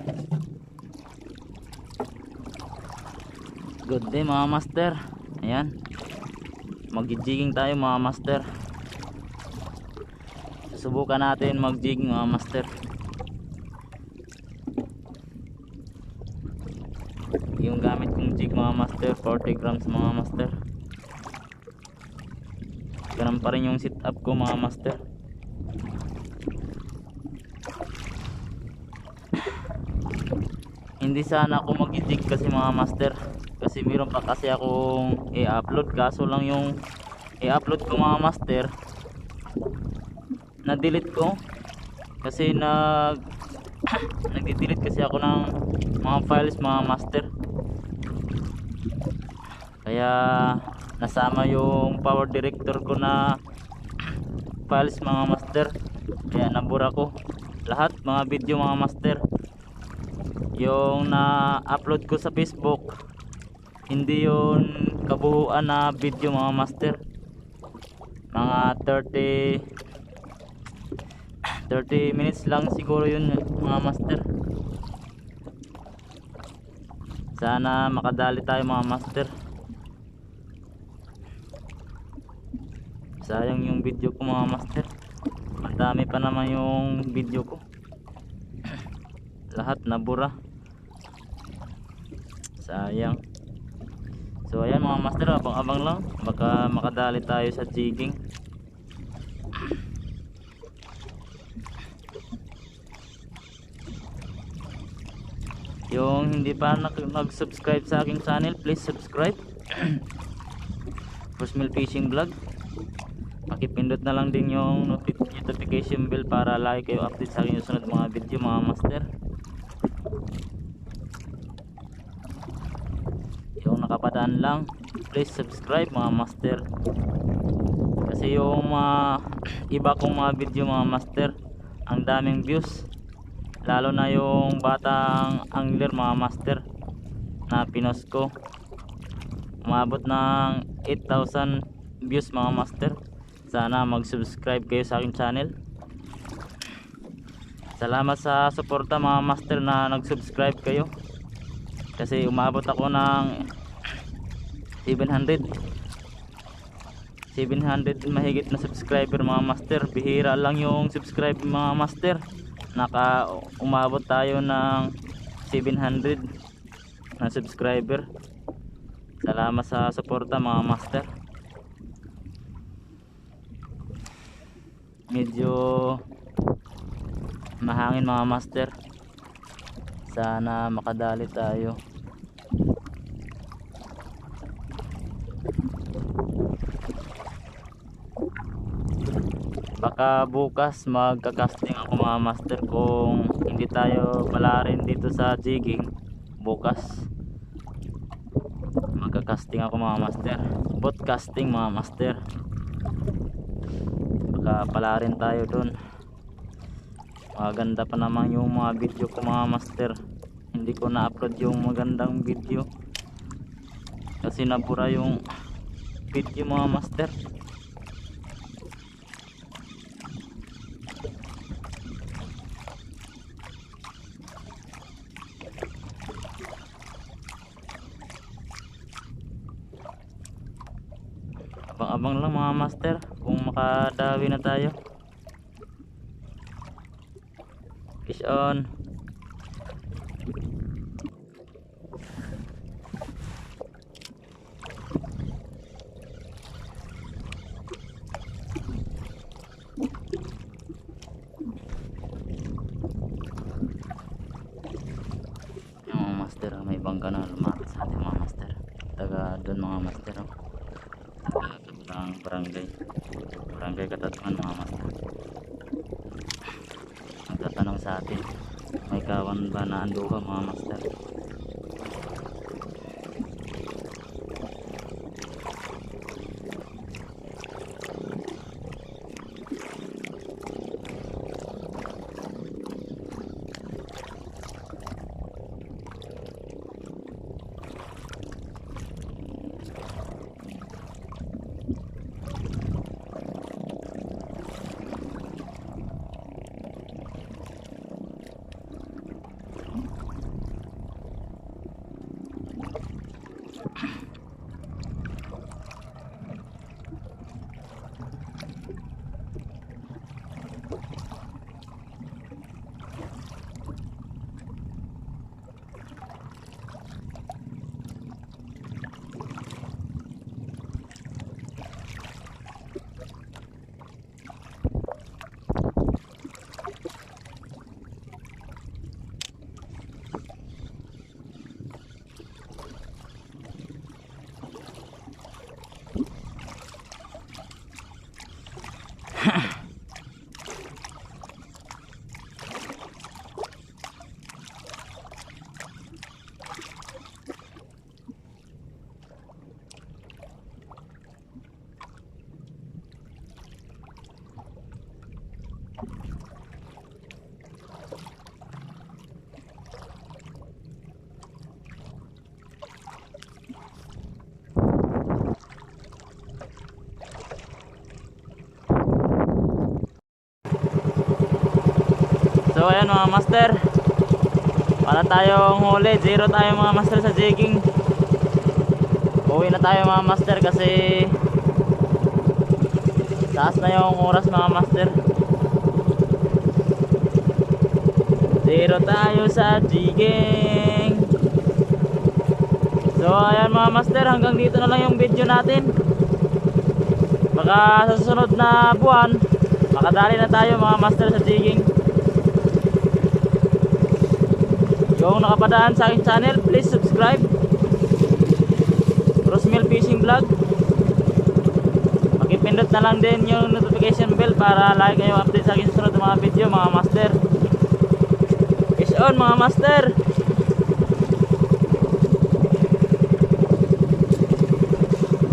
Good day mga master. Ayan, mag-jigging tayo mga master. Susubukan natin mag-jigging mga master. Yung gamit kong jig mga master, 40 grams mga master. Ganun pa rin yung sit up ko mga master. Hindi sana ako mag-jig kasi mga master, kasi meron pa kasi akong i-upload, kaso lang yung i-upload ko mga master na-delete ko kasi nag-delete kasi ako ng mga files mga master, kaya nasama yung power director ko na files mga master, kaya nabura ko lahat mga video mga master. Yung na-upload ko sa Facebook, hindi yun kabuuan na video mga master. Mga 30 minutes lang siguro yun mga master. Sana makadali tayo mga master. Sayang yung video ko mga master. Madami pa naman yung video ko. Lahat nabura. Sayang. So ayan mga master, abang-abang lang, baka makadali tayo sa jigging. Yung hindi pa nag-subscribe sa aking channel, please subscribe. Firstmill Fishing Vlog. Pakipindot na lang din yung notification bell para lagi kayo update sa aking susunod mga video mga master. Yung nakapadaan lang, please subscribe mga master, kasi yung iba kong mga video mga master, ang daming views, lalo na yung batang angler mga master na pinost ko, umabot ng 8,000 views mga master. Sana mag subscribe kayo sa aking channel. Salamat sa suporta mga master na nag subscribe kayo, kasi umabot ako ng 700 mahigit na subscriber mga master. Bihira lang yung subscribe mga master, umabot tayo ng 700 na subscriber. Salamat sa suporta mga master. Medyo mahangin mga master, sana makadali tayo. Baka bukas magka-casting ako mga master, kung hindi tayo pala rin dito sa jigging. Bukas magka-casting ako mga master, boat casting mga master. Baka pala rin tayo dun. Maganda pa naman yung mga video ko mga master, hindi ko na-upload yung magandang video kasi nabura yung video mga master. Abang-abang lang mga master kung makadawi na tayo. Fish on. Yung mga master, may bangka na lumapit sa ating mga master. Taga doon mga master, kabilang barangay Katatungan mga master. Nagtatanong sa atin, may kawan ba na anduha mga master. So ayan mga master, para tayong huli, 0 tayo mga master sa jigging. Uwi na tayo mga master kasi taas na yung oras mga master. 0 tayo sa jigging. So ayan mga master, hanggang dito na lang yung video natin. Baka sa susunod na buwan makadali na tayo mga master sa jigging. Yung nakapadaan sa aking channel, please subscribe. Rosmel Fishing Vlog. Pakipindot na lang din yung notification bell para lagi kayo update sa aking susunod na mga video mga master. Peace on mga master.